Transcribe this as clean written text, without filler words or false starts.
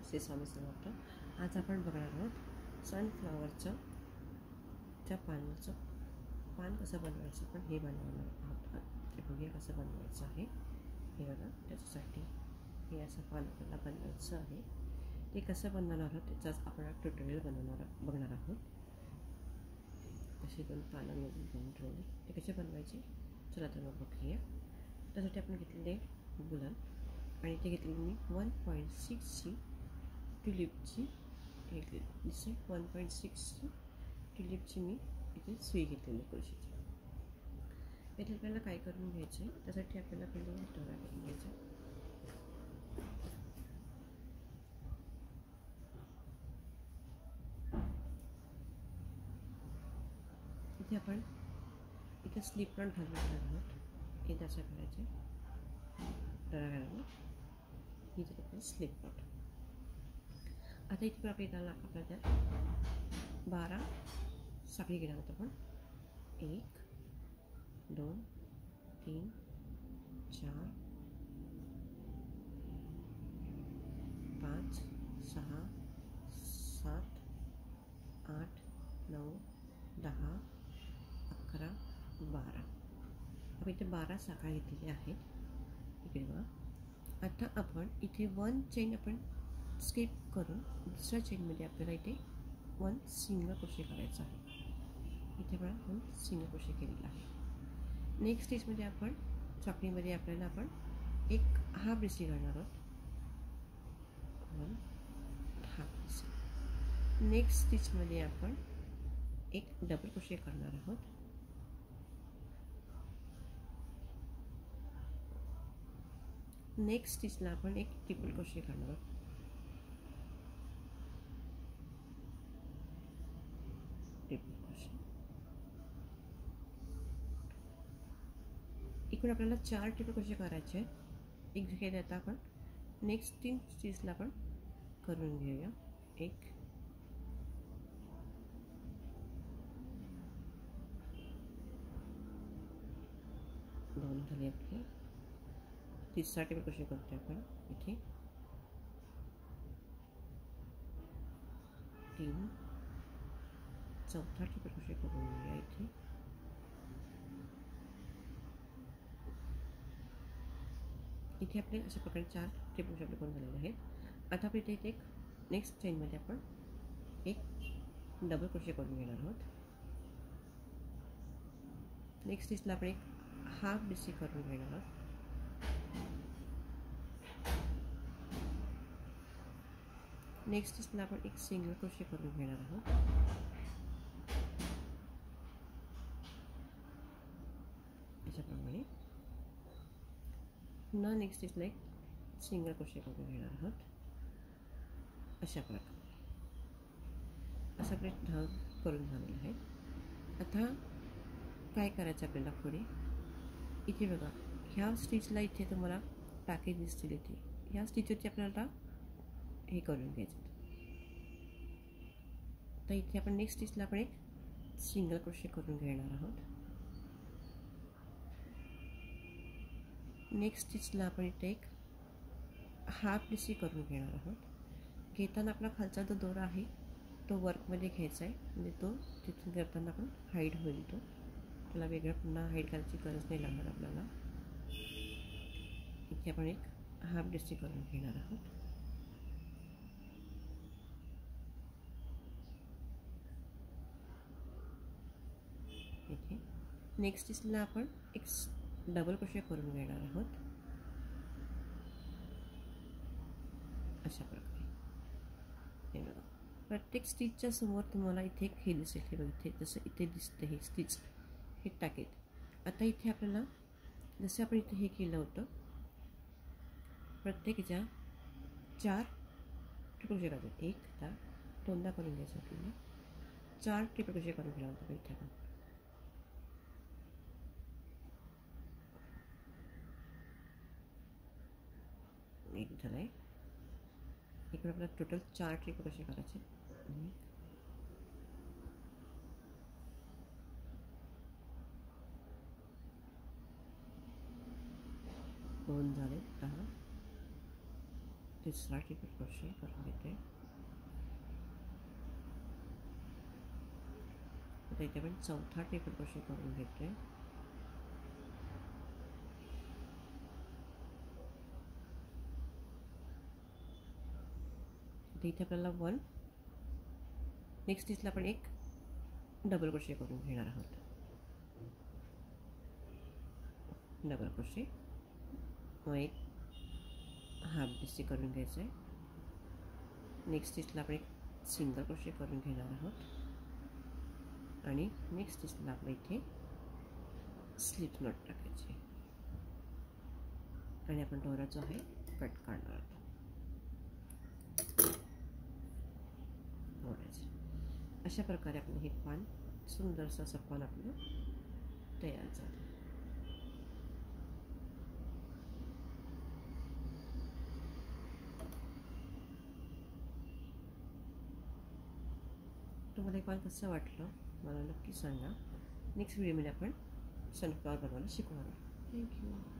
Sesame समर्थ. आज आपण बघणार आहोत सनफ्लॉवरचं पानाचं पान कसं बनवायचं. पण हे बनवणार आहोत. ते बघूया कसं बनवायचं आहे. हे बघा, त्याच्यासाठी हे असं पान आपल्याला बनवायचं आहे. ते कसं बनवणार आहोत त्याचाच आपण ट्युटोरियल बघणार आहोत. अशी 2 पानं मी बनवून ठेवली. ते कसे बनवायचे चला तर मग बघूया. त्यासाठी आपण घेतलेले गुलाब आणि ते घेतलेली मी 1.6ची ट्युलिपची घेतलेली. 1.6ची ट्युलिपची मी इथे सुई घेतलेली कृषीची. इथे आपल्याला काय करून घ्यायचं आहे, त्यासाठी आपल्याला पहिले दोरा करून घ्यायचा. इथे आपण इथे स्लिप नॉट घालणार आहोत. इथे असं करायचे दोरा घालून इथे आपण स्लिप नॉट. आता इथे आपल्याला त्यात 12 साखळी घेणार आहोत आपण. 1 2 3 4 5 6 7 8 9 10 11 12. आपण इथे 12 साखळ्या घेतलेल्या आहेत. इकडे बघा. आता आपण इथे 1 चेन आपण स्किप करून दुसऱ्या चेनमध्ये आपल्याला इथे 1 सिंगल क्रोशे करायचा आहे. इथे बघा 1 सिंगल क्रोशे केलेला आहे. नेक्स्ट स्टिचमध्ये आपण साखळीमध्ये आपल्याला आपण एक हाफ ब्रेसी करणार आहोत. 1 हाफ ब्रेसी. नेक्स्ट स्टिचमध्ये आपण एक डबल क्रोशे करणार आहोत. नेक्स्ट स्टिचला आपण एक ट्रिपल क्रोशे करणार आहोत. Triple crochet. इकडे आपल्याला 4 ट्रिपल क्रोशे करायचे आहेत. एक घेतले आता आपण नेक्स्ट 3 स्टिचला आपण करून घेऊया. 1 2 झाले आपले. तिसरा ट्रिपल क्रोशे करतो आपण इथे. 3 चौथा ट्रिपल क्रोशे करून घेऊया इथे. इथे आपले अशा प्रकारे 4 ट्रिपल क्रोशे करून झालेले आहेत. आता आपण इथे एक नेक्स्ट चेनमध्ये आपण एक डबल क्रोशे करून घेणार आहोत. नेक्स्ट स्टिचला आपण एक हाफ ब्रेसी करून घेणार आहोत. नेक्स्ट स्टिचला आपण एक सिंगल क्रोशे करून घेणार आहोत. अशाप्रमाणे पुन्हा नेक्स्ट स्टिचला एक सिंगल क्रोशे करून घेणार आहोत. अशा प्रकारे असा ढग करून झालेला आहे. आता काय करायचं आपल्याला पुढे. इथे बघा, ह्या स्टिचला इथे तुम्हाला टाके दिसतील. इथे ह्या स्टिचवरती आपल्याला हे करून घ्यायचं. तर इथे आपण नेक्स्ट स्टिचला आपण एक सिंगल क्रोशे करून घेणार आहोत. नेक्स्ट स्टिचला आपण इथे एक हाफ ब्रेसी करून घेणार आहोत. घेताना आपला खालचा जो दोरा आहे तो वर्कमध्ये घ्यायचा आहे. म्हणजे तो तिथून करताना आपण हाईड होईल. त्याला वेगळं पुन्हा हाईड करायची गरज नाही लागणार आपल्याला. इथे आपण एक हाफ ब्रेसी करून घेणार आहोत. इथे नेक्स्ट स्टिचला आपण एक डबल क्रोशे करून घेणार आहोत. अशा प्रकारे हे बघा. प्रत्येक स्टिचच्या समोर तुम्हाला इथे एक हे दिसेल. हे बघा, इथे जसं इथे दिसतं हे स्टिच हे टाकेल. आता इथे आपल्याला जसं आपण इथे हे केलं होतं प्रत्येकीच्या 4 ट्रिपल क्रोशे करायचे. एक आता 2दा करून घ्यायचं आपल्याला. 4 ट्रिपल क्रोशे करून घेणार होतं इथे आपण. एक झालं आहे. इकडे आपल्याला टोटल 4 ट्रिपल क्रोशे करायचे. 2 झाले 10. तिसरा ट्रिपल क्रोशे करून घेते. आता इथे आपण चौथा ट्रिपल क्रोशे करून घेतोय. इथे आपल्याला 1, नेक्स्ट स्टिचला आपण एक डबल क्रोशे करून घेणार आहोत. डबल क्रोशे, मग एक हाफ डिस्टी करून घ्यायचं आहे. नेक्स्ट स्टिचला आपण एक सिंगल क्रोशे करून घेणार आहोत आणि नेक्स्ट स्टिचला आपण इथे स्लिप नॉट टाकायचे आणि आपण दोरा जो आहे कट काढणार आहोत. अशा प्रकारे आपलं हे पान, सुंदरसं असं पान आपलं तयार झालं. तुम्हाला हे पान कसं वाटलं मला नक्की सांगा. नेक्स्ट व्हिडिओमध्ये आपण सनफ्लॉवर बनवायला शिकणार आहोत. थँक्यू.